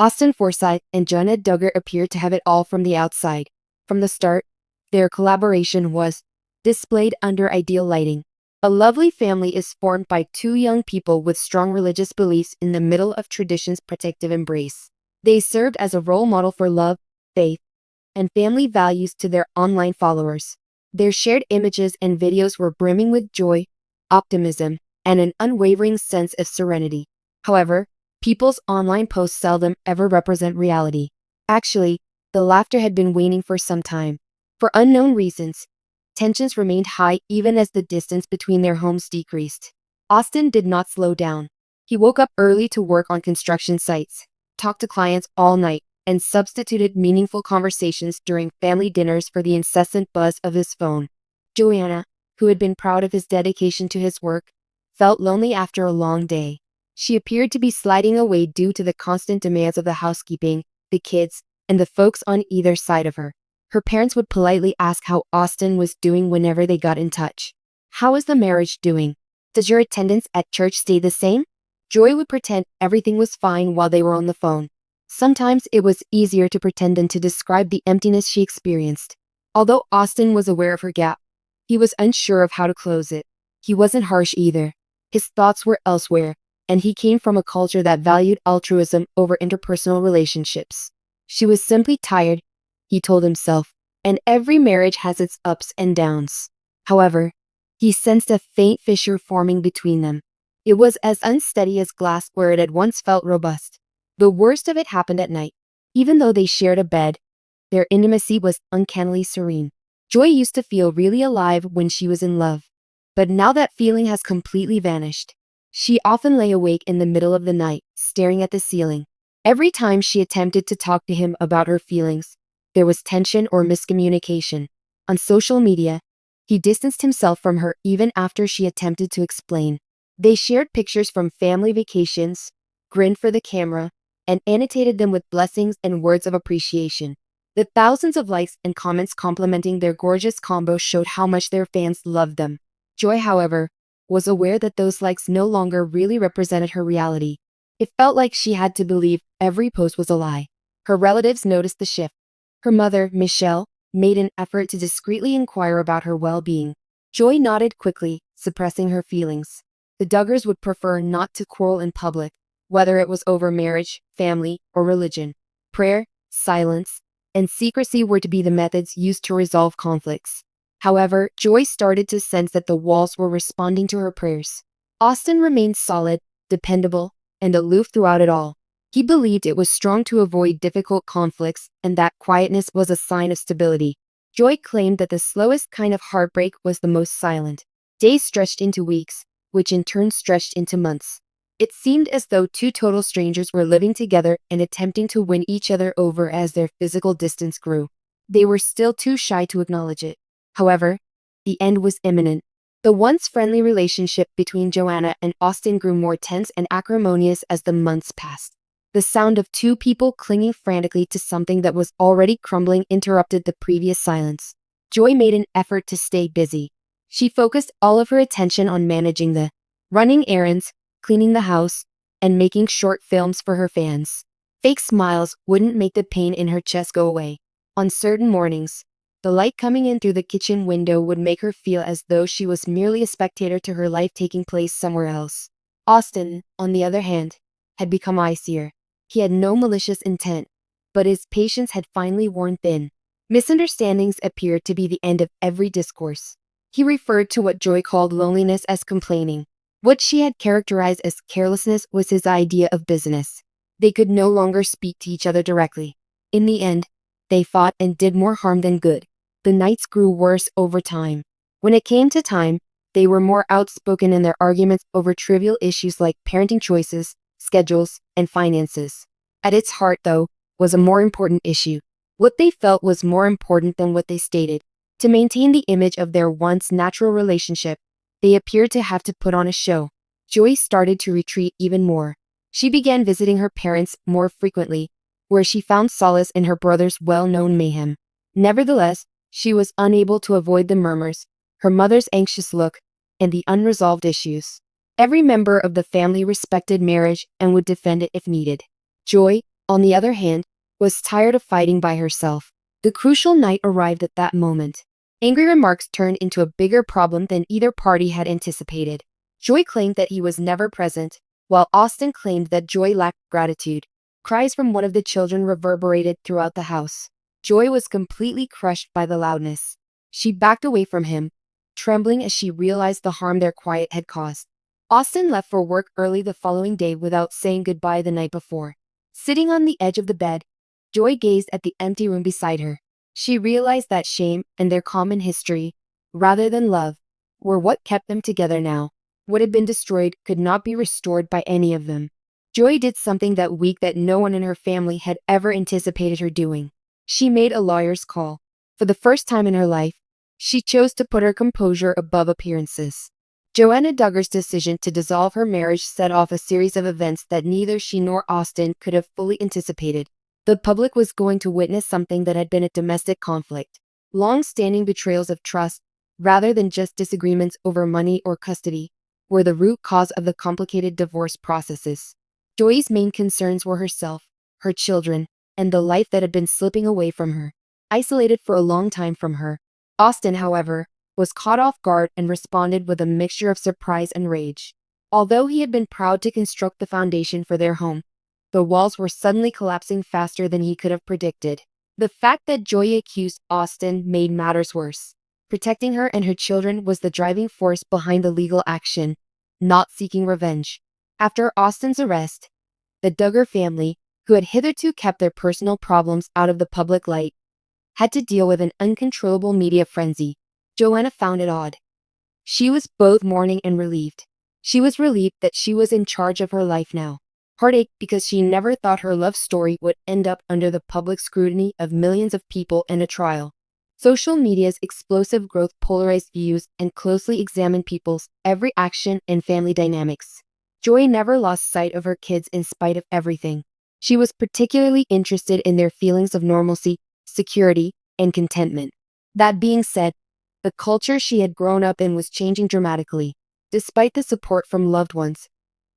Austin Forsyth and Johannah Duggar appeared to have it all from the outside. From the start, their collaboration was displayed under ideal lighting. A lovely family is formed by two young people with strong religious beliefs in the middle of tradition's protective embrace. They served as a role model for love, faith, and family values to their online followers. Their shared images and videos were brimming with joy, optimism, and an unwavering sense of serenity. However, people's online posts seldom ever represent reality. Actually, the laughter had been waning for some time. For unknown reasons, tensions remained high even as the distance between their homes decreased. Austin did not slow down. He woke up early to work on construction sites, talked to clients all night, and substituted meaningful conversations during family dinners for the incessant buzz of his phone. Joannah, who had been proud of his dedication to his work, felt lonely after a long day. She appeared to be sliding away due to the constant demands of the housekeeping, the kids, and the folks on either side of her. Her parents would politely ask how Austin was doing whenever they got in touch. "How is the marriage doing? Does your attendance at church stay the same?" Joy would pretend everything was fine while they were on the phone. Sometimes it was easier to pretend than to describe the emptiness she experienced. Although Austin was aware of her gap, he was unsure of how to close it. He wasn't harsh either. His thoughts were elsewhere, and he came from a culture that valued altruism over interpersonal relationships. She was simply tired, he told himself, and every marriage has its ups and downs. However, he sensed a faint fissure forming between them. It was as unsteady as glass where it had once felt robust. The worst of it happened at night. Even though they shared a bed, their intimacy was uncannily serene. Joy used to feel really alive when she was in love, but now that feeling has completely vanished. She often lay awake in the middle of the night, staring at the ceiling. Every time she attempted to talk to him about her feelings, there was tension or miscommunication. On social media, he distanced himself from her even after she attempted to explain. They shared pictures from family vacations, grinned for the camera, and annotated them with blessings and words of appreciation. The thousands of likes and comments complimenting their gorgeous combo showed how much their fans loved them. Joy, however, was aware that those likes no longer really represented her reality. It felt like she had to believe every post was a lie. Her relatives noticed the shift. Her mother, Michelle, made an effort to discreetly inquire about her well-being. Joy nodded quickly, suppressing her feelings. The Duggars would prefer not to quarrel in public, whether it was over marriage, family, or religion. Prayer, silence, and secrecy were to be the methods used to resolve conflicts. However, Joy started to sense that the walls were responding to her prayers. Austin remained solid, dependable, and aloof throughout it all. He believed it was strong to avoid difficult conflicts and that quietness was a sign of stability. Joy claimed that the slowest kind of heartbreak was the most silent. Days stretched into weeks, which in turn stretched into months. It seemed as though two total strangers were living together and attempting to win each other over as their physical distance grew. They were still too shy to acknowledge it. However, the end was imminent. The once friendly relationship between Joannah and Austin grew more tense and acrimonious as the months passed. The sound of two people clinging frantically to something that was already crumbling interrupted the previous silence. Joy made an effort to stay busy. She focused all of her attention on managing the running errands, cleaning the house, and making short films for her fans. Fake smiles wouldn't make the pain in her chest go away. On certain mornings, the light coming in through the kitchen window would make her feel as though she was merely a spectator to her life taking place somewhere else. Austin, on the other hand, had become icier. He had no malicious intent, but his patience had finally worn thin. Misunderstandings appeared to be the end of every discourse. He referred to what Joy called loneliness as complaining. What she had characterized as carelessness was his idea of business. They could no longer speak to each other directly. In the end, they fought and did more harm than good. The nights grew worse over time. When it came to time, they were more outspoken in their arguments over trivial issues like parenting choices, schedules, and finances. At its heart, though, was a more important issue. What they felt was more important than what they stated. To maintain the image of their once natural relationship, they appeared to have to put on a show. Joy started to retreat even more. She began visiting her parents more frequently, where she found solace in her brother's well-known mayhem. Nevertheless, she was unable to avoid the murmurs, her mother's anxious look, and the unresolved issues. Every member of the family respected marriage and would defend it if needed. Joy, on the other hand, was tired of fighting by herself. The crucial night arrived at that moment. Angry remarks turned into a bigger problem than either party had anticipated. Joy claimed that he was never present, while Austin claimed that Joy lacked gratitude. Cries from one of the children reverberated throughout the house. Joy was completely crushed by the loudness. She backed away from him, trembling as she realized the harm their quiet had caused. Austin left for work early the following day without saying goodbye the night before. Sitting on the edge of the bed, Joy gazed at the empty room beside her. She realized that shame and their common history, rather than love, were what kept them together now. What had been destroyed could not be restored by any of them. Joy did something that week that no one in her family had ever anticipated her doing. She made a lawyer's call. For the first time in her life, she chose to put her composure above appearances. Johannah Duggar's decision to dissolve her marriage set off a series of events that neither she nor Austin could have fully anticipated. The public was going to witness something that had been a domestic conflict. Long-standing betrayals of trust, rather than just disagreements over money or custody, were the root cause of the complicated divorce processes. Joy's main concerns were herself, her children, and the life that had been slipping away from her, isolated for a long time from her. Austin, however, was caught off guard and responded with a mixture of surprise and rage. Although he had been proud to construct the foundation for their home, the walls were suddenly collapsing faster than he could have predicted. The fact that Joy accused Austin made matters worse. Protecting her and her children was the driving force behind the legal action, not seeking revenge. After Austin's arrest, the Duggar family, who had hitherto kept their personal problems out of the public light, had to deal with an uncontrollable media frenzy. Johannah found it odd. She was both mourning and relieved. She was relieved that she was in charge of her life now. Heartache because she never thought her love story would end up under the public scrutiny of millions of people in a trial. Social media's explosive growth polarized views and closely examined people's every action and family dynamics. Joy never lost sight of her kids in spite of everything. She was particularly interested in their feelings of normalcy, security, and contentment. That being said, the culture she had grown up in was changing dramatically. Despite the support from loved ones,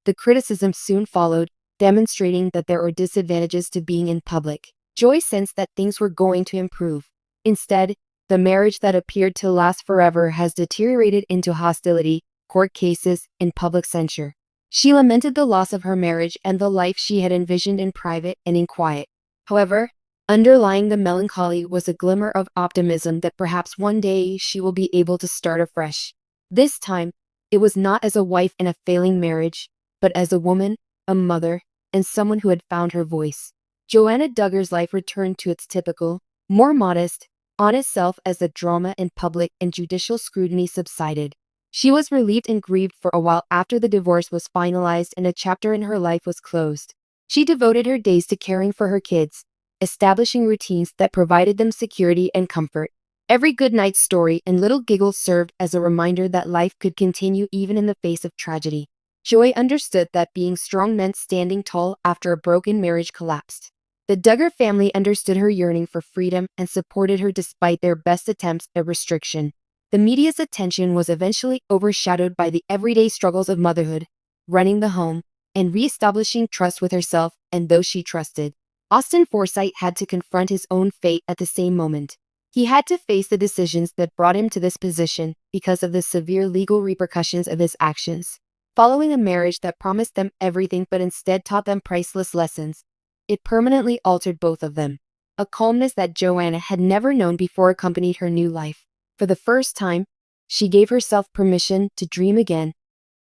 the criticism soon followed, demonstrating that there were disadvantages to being in public. Joy sensed that things were going to improve. Instead, the marriage that appeared to last forever has deteriorated into hostility, court cases, and public censure. She lamented the loss of her marriage and the life she had envisioned in private and in quiet. However, underlying the melancholy was a glimmer of optimism that perhaps one day she will be able to start afresh. This time, it was not as a wife in a failing marriage, but as a woman, a mother, and someone who had found her voice. Johannah Duggar's life returned to its typical, more modest, honest self as the drama in public and judicial scrutiny subsided. She was relieved and grieved for a while after the divorce was finalized and a chapter in her life was closed. She devoted her days to caring for her kids, establishing routines that provided them security and comfort. Every good night story and little giggle served as a reminder that life could continue even in the face of tragedy. Joy understood that being strong meant standing tall after a broken marriage collapsed. The Duggar family understood her yearning for freedom and supported her despite their best attempts at restriction. The media's attention was eventually overshadowed by the everyday struggles of motherhood, running the home, and re-establishing trust with herself and those she trusted. Austin Forsyth had to confront his own fate at the same moment. He had to face the decisions that brought him to this position because of the severe legal repercussions of his actions. Following a marriage that promised them everything but instead taught them priceless lessons, it permanently altered both of them. A calmness that Johannah had never known before accompanied her new life. For the first time, she gave herself permission to dream again,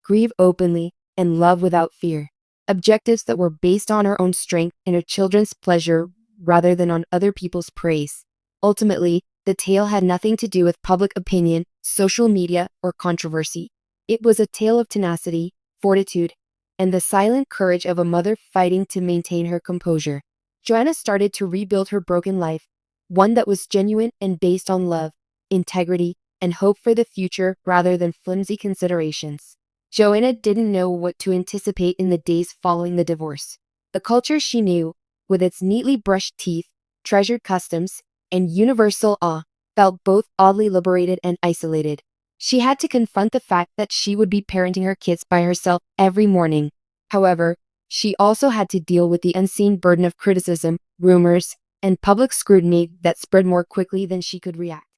grieve openly, and love without fear. Objectives that were based on her own strength and her children's pleasure rather than on other people's praise. Ultimately, the tale had nothing to do with public opinion, social media, or controversy. It was a tale of tenacity, fortitude, and the silent courage of a mother fighting to maintain her composure. Johannah started to rebuild her broken life, one that was genuine and based on love, integrity, and hope for the future rather than flimsy considerations. Johannah didn't know what to anticipate in the days following the divorce. The culture she knew, with its neatly brushed teeth, treasured customs, and universal awe, felt both oddly liberated and isolated. She had to confront the fact that she would be parenting her kids by herself every morning. However, She also had to deal with the unseen burden of criticism, rumors, and public scrutiny that spread more quickly than she could react.